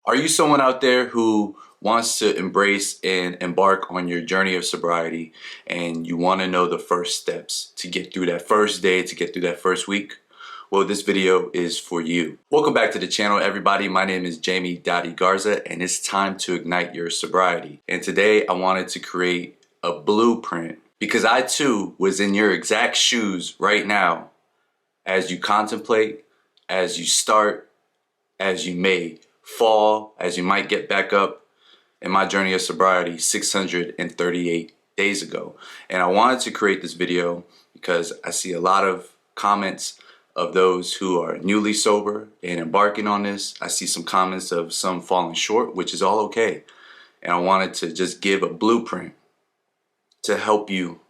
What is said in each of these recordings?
Are you someone out there who wants to embrace and embark on your journey of sobriety, and you want to know the first steps to get through that first day, to get through that first week? Well, this video is for you. Welcome back to the channel, everybody. My name is Jamie Dottie Garza, and it's time to ignite your sobriety. And today I wanted to create a blueprint because I too was in your exact shoes right now as you contemplate, as you start, as you may fall, as you might get back up in my journey of sobriety 638 days ago. And I wanted to create this video because I see a lot of comments of those who are newly sober and embarking on this. I see some comments of some falling short, which is all okay. And I wanted to just give a blueprint to help you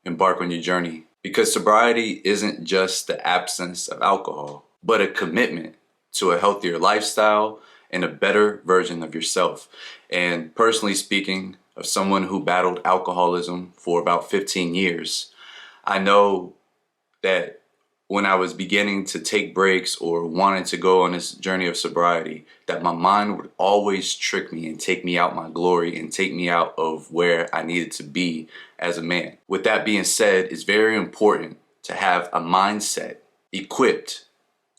embark on your journey, because sobriety isn't just the absence of alcohol, but a commitment to a healthier lifestyle and a better version of yourself. And personally speaking, of someone who battled alcoholism for about 15 years, I know that when I was beginning to take breaks or wanting to go on this journey of sobriety, that my mind would always trick me and take me out my glory and take me out of where I needed to be as a man. With that being said, it's very important to have a mindset equipped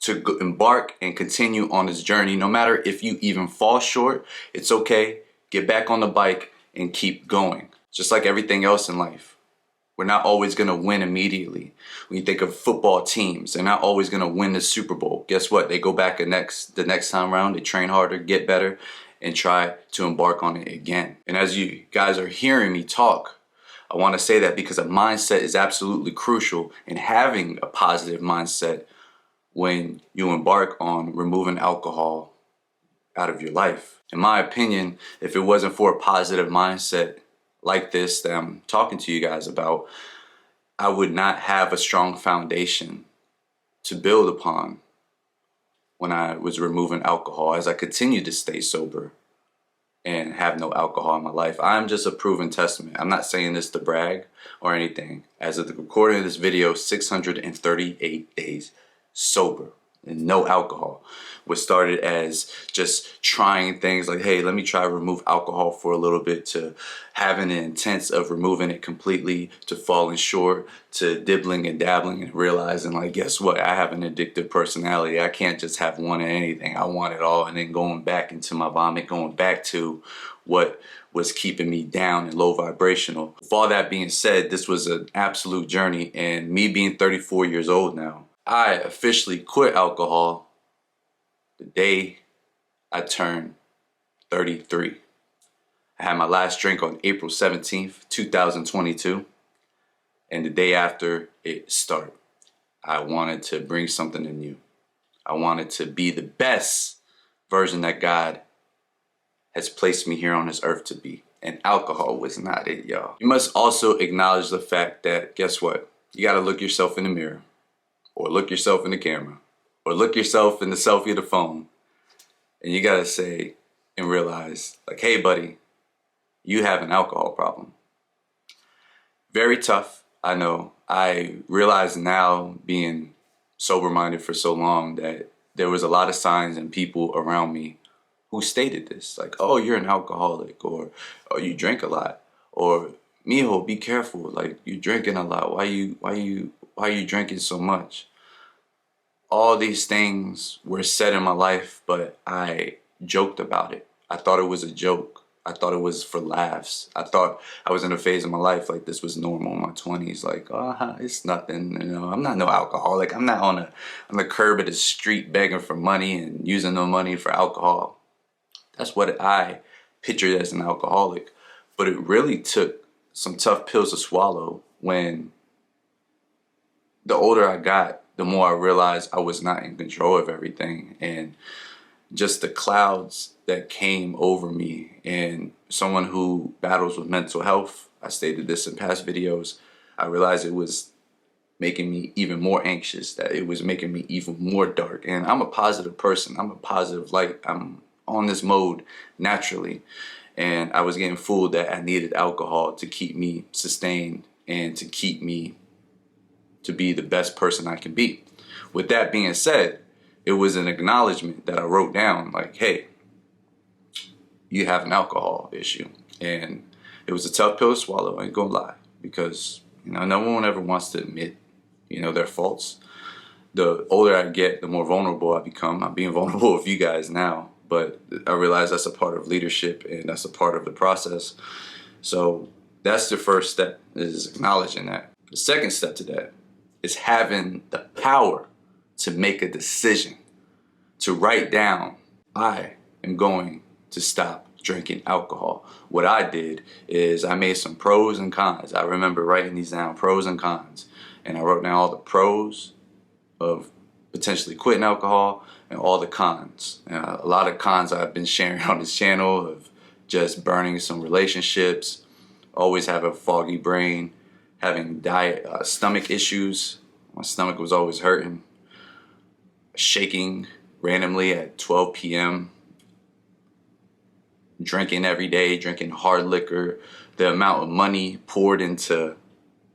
to embark and continue on this journey. No matter if you even fall short, it's okay. Get back on the bike and keep going. Just like everything else in life, we're not always gonna win immediately. When you think of football teams, they're not always gonna win the Super Bowl. Guess what? They go back the next time around, they train harder, get better, and try to embark on it again. And as you guys are hearing me talk, I wanna say that because a mindset is absolutely crucial, in having a positive mindset when you embark on removing alcohol out of your life. In my opinion, if it wasn't for a positive mindset like this that I'm talking to you guys about, I would not have a strong foundation to build upon when I was removing alcohol. As I continue to stay sober and have no alcohol in my life, I'm just a proven testament. I'm not saying this to brag or anything. As of the recording of this video, 638 days sober and no alcohol. What started as just trying things like, hey, let me try to remove alcohol for a little bit, to having an intent of removing it completely, to falling short, to dibbling and dabbling and realizing, like, guess what? I have an addictive personality. I can't just have one of anything. I want it all. And then going back into my vomit, going back to what was keeping me down and low vibrational. With all that being said, this was an absolute journey. And me being 34 years old now, I officially quit alcohol the day I turned 33. I had my last drink on April 17th, 2022. And the day after it started, I wanted to bring something new. I wanted to be the best version that God has placed me here on this earth to be. And alcohol was not it, y'all. You must also acknowledge the fact that, guess what? You gotta look yourself in the mirror, or look yourself in the camera, or look yourself in the selfie of the phone, and you gotta say and realize, like, hey buddy, you have an alcohol problem. Very tough, I know. I realize now, being sober-minded for so long, that there was a lot of signs and people around me who stated this, like, oh, you're an alcoholic, or oh, you drink a lot, or mijo, be careful, like, you're drinking a lot, why are you drinking so much? All these things were said in my life, but I joked about it. I thought it was a joke. I thought it was for laughs. I thought I was in a phase of my life like this was normal in my 20s. Like, oh, it's nothing. You know, I'm not no alcoholic. I'm not on the curb of the street begging for money and using no money for alcohol. That's what I pictured as an alcoholic. But it really took some tough pills to swallow. When the older I got, the more I realized I was not in control of everything, and just the clouds that came over me. And someone who battles with mental health, I stated this in past videos, I realized it was making me even more anxious, that it was making me even more dark. And I'm a positive person. I'm a positive light. I'm on this mode naturally. And I was getting fooled that I needed alcohol to keep me sustained and to keep me to be the best person I can be. With that being said, it was an acknowledgement that I wrote down, like, hey, you have an alcohol issue. And it was a tough pill to swallow, I ain't gonna lie, because no one ever wants to admit their faults. The older I get, the more vulnerable I become. I'm being vulnerable with you guys now, but I realize that's a part of leadership and that's a part of the process. So that's the first step, is acknowledging that. The second step to that is having the power to make a decision, to write down, I am going to stop drinking alcohol. What I did is I made some pros and cons. I remember writing these down, pros and cons. And I wrote down all the pros of potentially quitting alcohol and all the cons. A lot of cons I've been sharing on this channel of just burning some relationships, always have a foggy brain, having stomach issues. My stomach was always hurting, shaking randomly at 12 p.m., drinking every day, drinking hard liquor, the amount of money poured into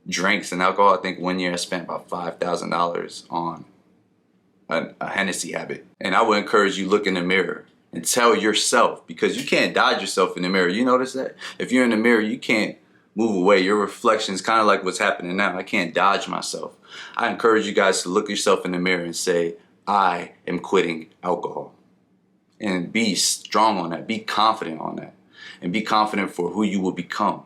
drinks and alcohol. I think one year I spent about $5,000 on a Hennessy habit. And I would encourage you, look in the mirror and tell yourself, because you can't dodge yourself in the mirror. You notice that? If you're in the mirror, you can't move away. Your reflection is kind of like what's happening now. I can't dodge myself. I encourage you guys to look yourself in the mirror and say, I am quitting alcohol. And be strong on that. Be confident on that. And be confident for who you will become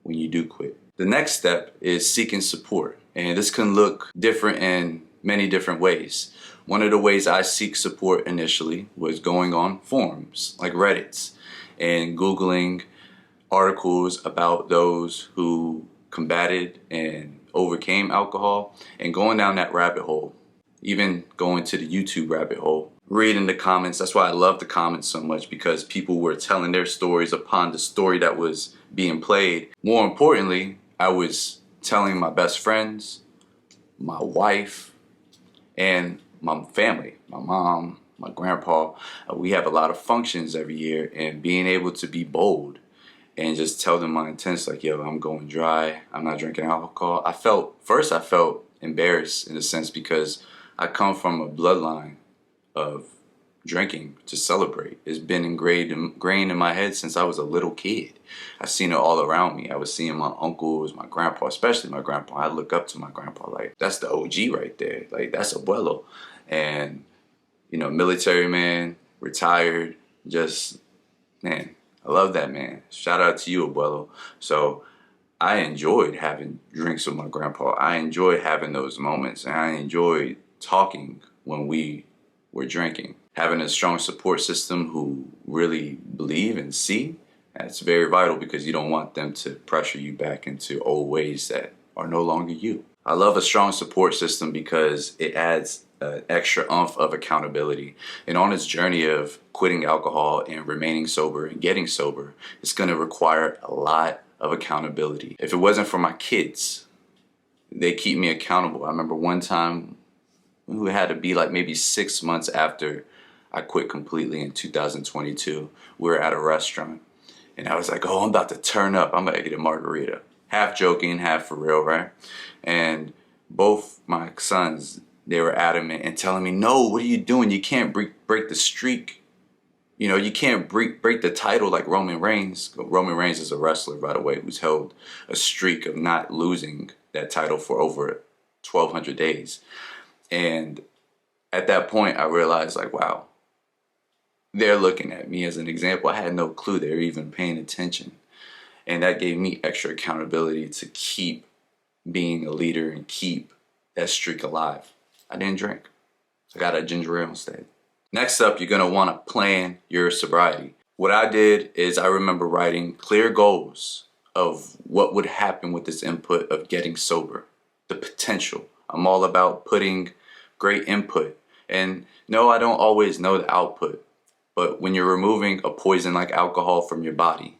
when you do quit. The next step is seeking support. And this can look different in many different ways. One of the ways I seek support initially was going on forums like Reddit's and Googling articles about those who combated and overcame alcohol, and going down that rabbit hole, even going to the YouTube rabbit hole, reading the comments. That's why I love the comments so much, because people were telling their stories upon the story that was being played. More importantly, I was telling my best friends, my wife, and my family, my mom, my grandpa. We have a lot of functions every year, and being able to be bold and just tell them my intents, like, yo, I'm going dry, I'm not drinking alcohol. I felt embarrassed in a sense, because I come from a bloodline of drinking to celebrate. It's been ingrained in my head since I was a little kid. I've seen it all around me. I was seeing my uncles, my grandpa, especially my grandpa. I look up to my grandpa, like, that's the OG right there. Like, that's abuelo. And, military man, retired, just, man, I love that man. Shout out to you, abuelo. So I enjoyed having drinks with my grandpa. I enjoyed having those moments, and I enjoyed talking when we were drinking. Having a strong support system who really believe and see, that's very vital, because you don't want them to pressure you back into old ways that are no longer you. I love a strong support system because it adds an extra oomph of accountability. And on this journey of quitting alcohol and remaining sober and getting sober, it's going to require a lot of accountability. If it wasn't for my kids, they keep me accountable. I remember one time, it had to be like maybe 6 months after I quit completely in 2022. We were at a restaurant, and I was like, oh, I'm about to turn up. I'm going to get a margarita. Half joking, half for real, right? And both my sons, they were adamant and telling me, no, what are you doing? You can't break the streak. You can't break the title like Roman Reigns. Roman Reigns is a wrestler, by the way, who's held a streak of not losing that title for over 1,200 days. And at that point, I realized, like, wow, they're looking at me as an example. I had no clue they were even paying attention. And that gave me extra accountability to keep being a leader and keep that streak alive. I didn't drink. I got a ginger ale instead. Next up, you're going to want to plan your sobriety. What I did is I remember writing clear goals of what would happen with this input of getting sober, the potential. I'm all about putting great input. And no, I don't always know the output. But when you're removing a poison like alcohol from your body,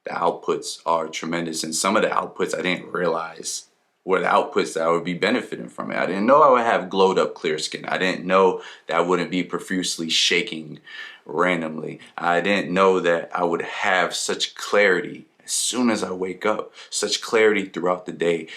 the outputs are tremendous. And some of the outputs I didn't realize were the outputs that I would be benefiting from it. I didn't know I would have glowed up clear skin. I didn't know that I wouldn't be profusely shaking randomly. I didn't know that I would have such clarity as soon as I wake up, such clarity throughout the day.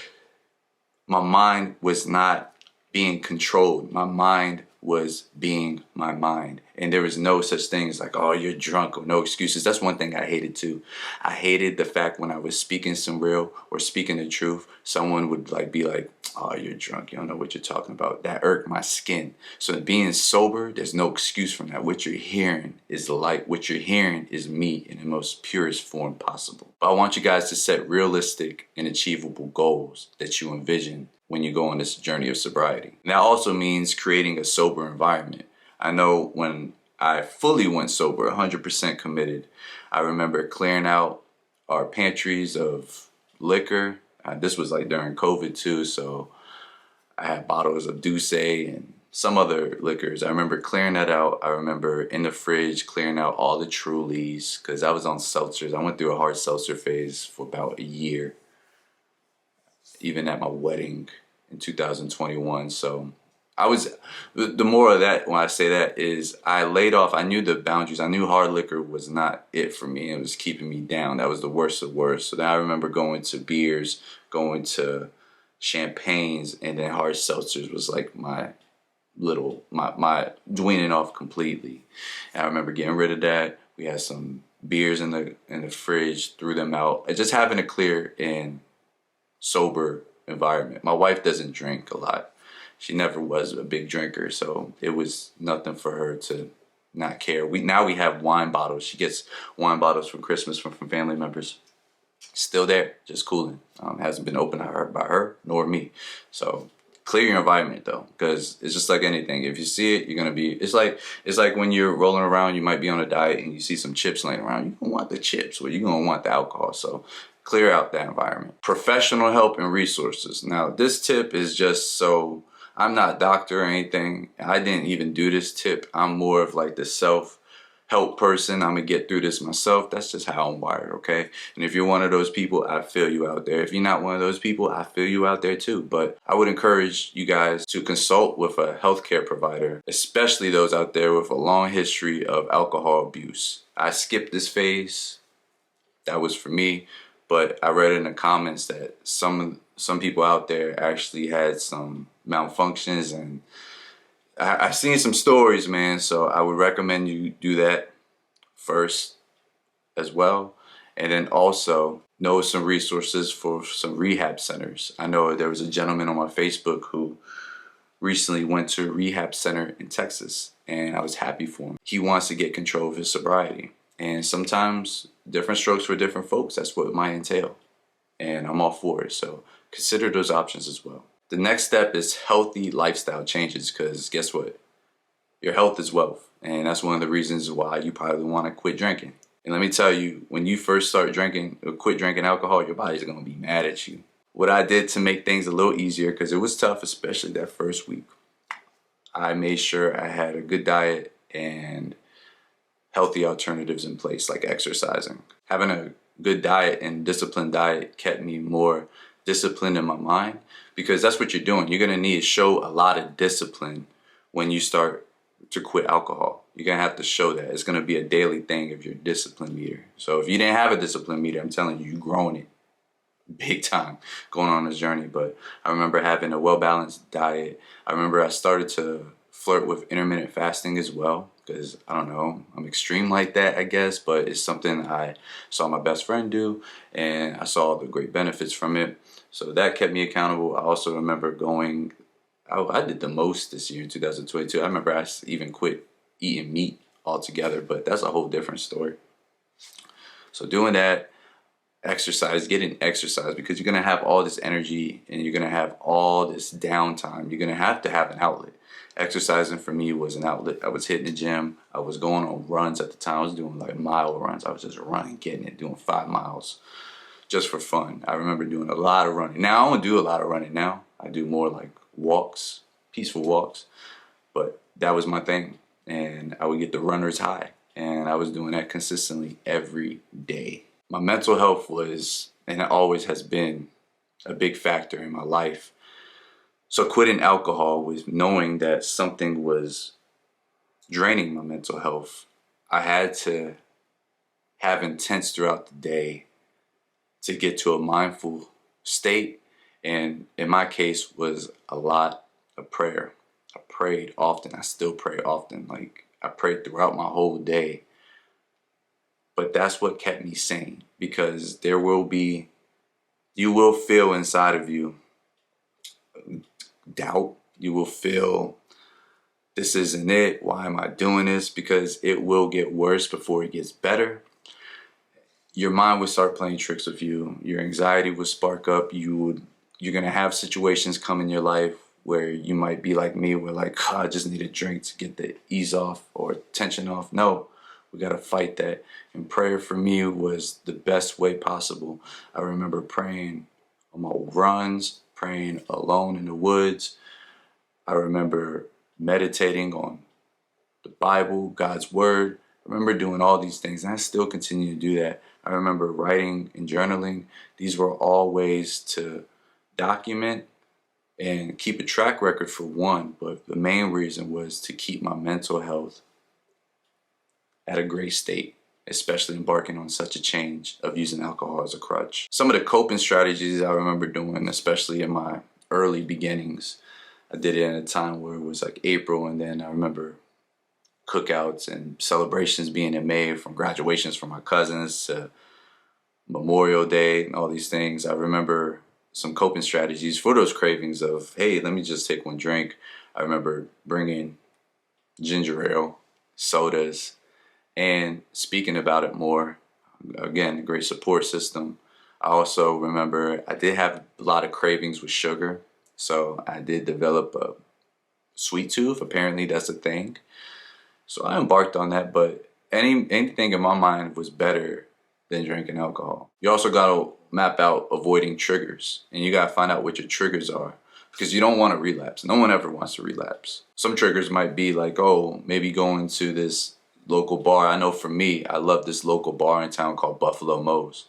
My mind was not being controlled. My mind was being my mind. And there was no such thing as like, oh, you're drunk, or no excuses. That's one thing I hated too. I hated the fact when I was speaking some real or speaking the truth, someone would like be like, oh, you're drunk, you don't know what you're talking about. That irked my skin. So being sober, there's no excuse from that. What you're hearing is light. What you're hearing is me in the most purest form possible. But I want you guys to set realistic and achievable goals that you envision when you go on this journey of sobriety. And that also means creating a sober environment. I know when I fully went sober, 100% committed, I remember clearing out our pantries of liquor. This was like during COVID too, so I had bottles of Douce and some other liquors. I remember clearing that out. I remember in the fridge clearing out all the Trulies, because I was on seltzers. I went through a hard seltzer phase for about a year, even at my wedding in 2021. So I was, the moral of that, when I say that, is I laid off. I knew the boundaries. I knew hard liquor was not it for me. It was keeping me down. That was the worst of the worst. So then I remember going to beers, going to champagnes, and then hard seltzers was like my weaning off completely. And I remember getting rid of that. We had some beers in the fridge, threw them out. And just having a clear and sober environment. My wife doesn't drink a lot. She never was a big drinker, so it was nothing for her to not care. Now we have wine bottles. She gets wine bottles for Christmas from family members. Still there, just cooling. Hasn't been opened by her nor me. So clear your environment though, because it's just like anything. If you see it, you're gonna be. It's like when you're rolling around, you might be on a diet and you see some chips laying around. You're gonna want the chips, or you're gonna want the alcohol. So clear out that environment. Professional help and resources. Now this tip is just so. I'm not a doctor or anything. I didn't even do this tip. I'm more of like the self-help person. I'm gonna get through this myself. That's just how I'm wired, okay? And if you're one of those people, I feel you out there. If you're not one of those people, I feel you out there too. But I would encourage you guys to consult with a healthcare provider, especially those out there with a long history of alcohol abuse. I skipped this phase. That was for me. But I read in the comments that some people out there actually had some malfunctions, and I've seen some stories, man. So I would recommend you do that first as well. And then also know some resources for some rehab centers. I know there was a gentleman on my Facebook who recently went to a rehab center in Texas, and I was happy for him. He wants to get control of his sobriety. And sometimes different strokes for different folks. That's what it might entail. And I'm all for it. So consider those options as well. The next step is healthy lifestyle changes, because guess what? Your health is wealth. And that's one of the reasons why you probably want to quit drinking. And let me tell you, when you first start drinking or quit drinking alcohol, your body's going to be mad at you. What I did to make things a little easier, because it was tough, especially that first week, I made sure I had a good diet and healthy alternatives in place, like exercising. Having a good diet and disciplined diet kept me more disciplined in my mind, because that's what you're doing. You're going to need to show a lot of discipline when you start to quit alcohol. You're going to have to show that. It's going to be a daily thing of your discipline meter. So if you didn't have a discipline meter, I'm telling you, you're growing it big time going on this journey. But I remember having a well-balanced diet. I remember I started to flirt with intermittent fasting as well, because I don't know, I'm extreme like that, I guess, but it's something I saw my best friend do, and I saw the great benefits from it. So that kept me accountable. I also remember I did the most this year in 2022. I remember I even quit eating meat altogether, but that's a whole different story. So doing that, getting exercise, because you're going to have all this energy and you're going to have all this downtime. You're going to have an outlet. Exercising for me was an outlet. I was hitting the gym. I was going on runs at the time. I was doing like mile runs. I was just running, getting it, doing 5 miles just for fun. I remember doing a lot of running. Now I don't do a lot of running now. I do more like walks, peaceful walks. But that was my thing. And I would get the runner's high. And I was doing that consistently every day. My mental health was, and it always has been, a big factor in my life. So quitting alcohol was knowing that something was draining my mental health. I had to have intents throughout the day to get to a mindful state. And in my case was a lot of prayer. I prayed often. I still pray often. Like, I prayed throughout my whole day. But that's what kept me sane, because you will feel inside of you doubt. You will feel, this isn't it. Why am I doing this? Because it will get worse before it gets better. Your mind will start playing tricks with you. Your anxiety will spark up. You're going to have situations come in your life where you might be like me, where like, I just need a drink to get the ease off or tension off. No, we got to fight that. And prayer for me was the best way possible. I remember praying on my runs, praying alone in the woods. I remember meditating on the Bible, God's word. I remember doing all these things, and I still continue to do that. I remember writing and journaling. These were all ways to document and keep a track record, for one, but the main reason was to keep my mental health at a great state, especially embarking on such a change of using alcohol as a crutch. Some of the coping strategies I remember doing, especially in my early beginnings, I did it in a time where it was like April, and then I remember cookouts and celebrations being in May, from graduations from my cousins to Memorial Day and all these things. I remember some coping strategies for those cravings of, hey, let me just take one drink. I remember bringing ginger ale, sodas, and speaking about it more. Again, a great support system. I also remember I did have a lot of cravings with sugar, so I did develop a sweet tooth. Apparently that's a thing. So I embarked on that, but anything in my mind was better than drinking alcohol. You also got to map out avoiding triggers, and you got to find out what your triggers are, because you don't want to relapse. No one ever wants to relapse. Some triggers might be like, oh, maybe going to this local bar. I know for me, I love this local bar in town called Buffalo Moe's.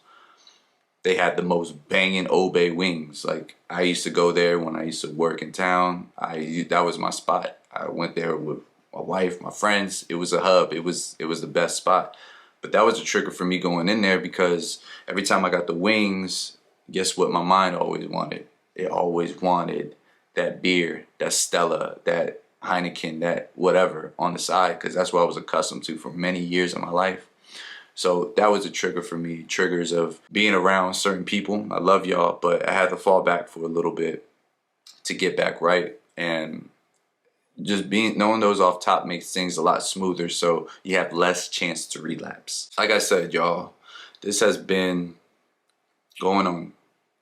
They had the most banging Old Bay wings. Like, I used to go there when I used to work in town. That was my spot. I went there with my wife, my friends. It was a hub. It was the best spot. But that was a trigger for me going in there, because every time I got the wings, guess what my mind always wanted? It always wanted that beer, that Stella, that Heineken, that whatever on the side, because that's what I was accustomed to for many years of my life. So that was a trigger for me. Triggers of being around certain people. I love y'all, but I had to fall back for a little bit to get back right. And just knowing those off top makes things a lot smoother, so you have less chance to relapse. Like I said, y'all, this has been going on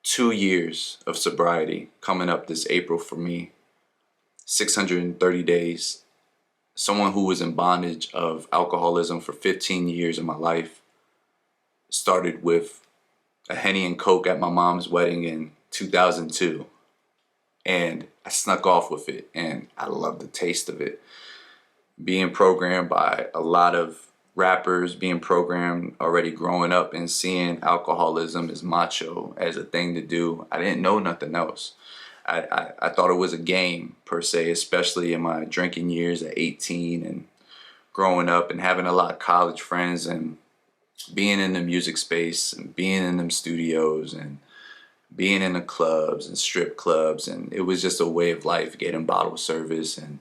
2 years of sobriety, coming up this April for me. 630 days. Someone who was in bondage of alcoholism for 15 years of my life. Started with a Henny and Coke at my mom's wedding in 2002. And I snuck off with it, and I love the taste of it. Being programmed by a lot of rappers, being programmed already growing up and seeing alcoholism as macho, as a thing to do. I didn't know nothing else. I thought it was a game per se, especially in my drinking years at 18 and growing up and having a lot of college friends and being in the music space and being in them studios and being in the clubs and strip clubs. And it was just a way of life, getting bottle service. And,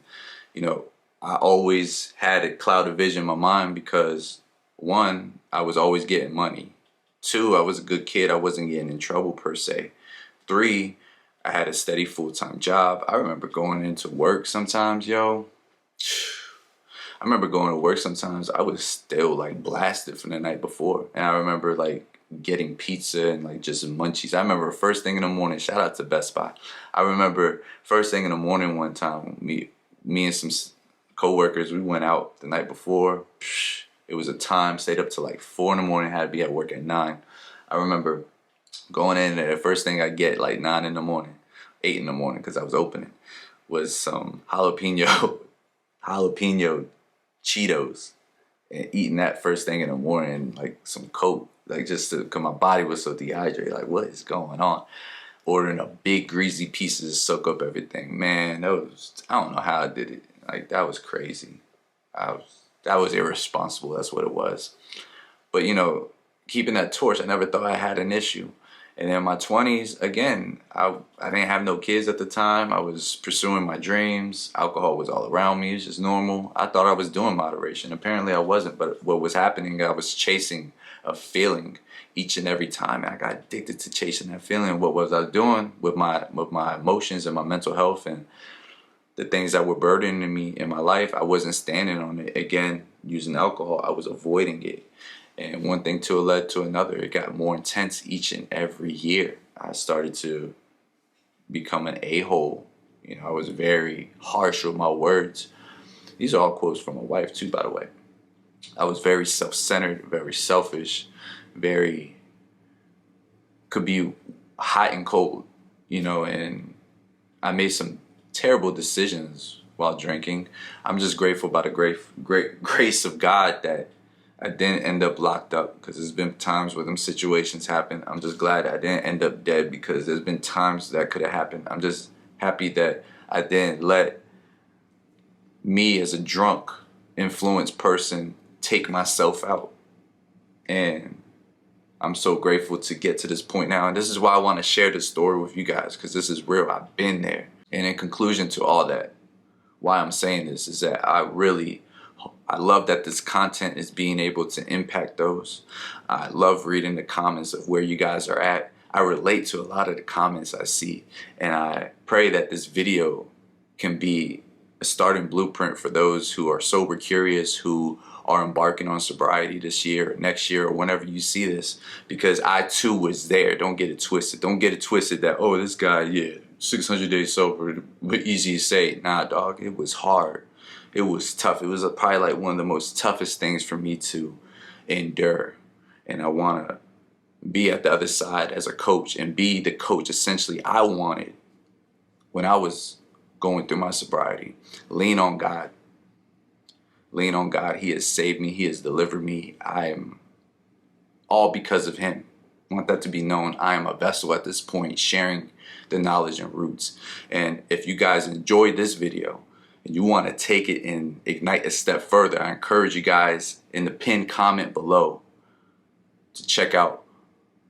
you know, I always had a cloud of vision in my mind because, one, I was always getting money. Two, I was a good kid. I wasn't getting in trouble per se. Three, I had a steady full-time job. I remember going into work sometimes, yo. I remember going to work sometimes. I was still like blasted from the night before. And I remember like getting pizza and like just munchies. I remember first thing in the morning, shout out to Best Buy. I remember first thing in the morning one time, me and some co-workers, we went out the night before. It was a time, stayed up till like 4 in the morning, had to be at work at 9. I remember going in there, the first thing I get like 9 in the morning, 8 in the morning, because I was opening, was some jalapeno Cheetos, and eating that first thing in the morning, like some Coke, like just to, cause my body was so dehydrated, like what is going on? Ordering a big greasy pieces to soak up everything. Man, I don't know how I did it. Like that was crazy. That was irresponsible, that's what it was. But you know, keeping that torch, I never thought I had an issue. And in my 20s, again, I didn't have no kids at the time. I was pursuing my dreams. Alcohol was all around me. It was just normal. I thought I was doing moderation. Apparently I wasn't, but what was happening, I was chasing a feeling each and every time. I got addicted to chasing that feeling. What was I doing with my emotions and my mental health and the things that were burdening me in my life? I wasn't standing on it. Again, using alcohol, I was avoiding it. And one thing led to another. It got more intense each and every year. I started to become an a-hole. I was very harsh with my words. These are all quotes from my wife too, by the way. I was very self-centered, very selfish, could be hot and cold, and I made some terrible decisions while drinking. I'm just grateful by the great grace of God that I didn't end up locked up, because there's been times where them situations happen. I'm just glad I didn't end up dead, because there's been times that could have happened. I'm just happy that I didn't let me as a drunk, influenced person take myself out. And I'm so grateful to get to this point now. And this is why I want to share this story with you guys, because this is real. I've been there. And in conclusion to all that, why I'm saying this is that I love that this content is being able to impact those. I love reading the comments of where you guys are at. I relate to a lot of the comments I see, and I pray that this video can be a starting blueprint for those who are sober curious, who are embarking on sobriety this year or next year or whenever you see this, because I too was there. Don't get it twisted. Don't get it twisted that, oh, this guy, 600 days sober, easy to say. Nah, dog, it was hard. It was tough. It was probably like one of the most toughest things for me to endure. And I want to be at the other side as a coach and be the coach essentially I wanted when I was going through my sobriety. Lean on God. Lean on God. He has saved me. He has delivered me. I am all because of him. I want that to be known. I am a vessel at this point, sharing the knowledge and roots. And if you guys enjoyed this video, and you want to take it and ignite a step further, I encourage you guys in the pinned comment below to check out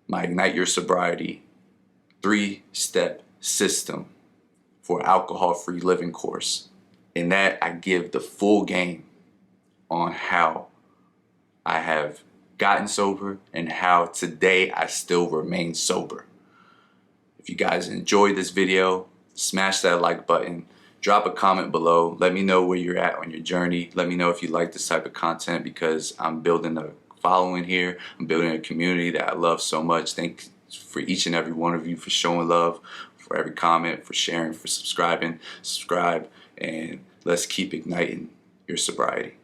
my Ignite Your Sobriety 3-step system for alcohol-free living course. In that, I give the full game on how I have gotten sober and how today I still remain sober. If you guys enjoyed this video, smash that like button. Drop a comment below. Let me know where you're at on your journey. Let me know if you like this type of content, because I'm building a following here. I'm building a community that I love so much. Thanks for each and every one of you for showing love, for every comment, for sharing, for subscribing. Subscribe, and let's keep igniting your sobriety.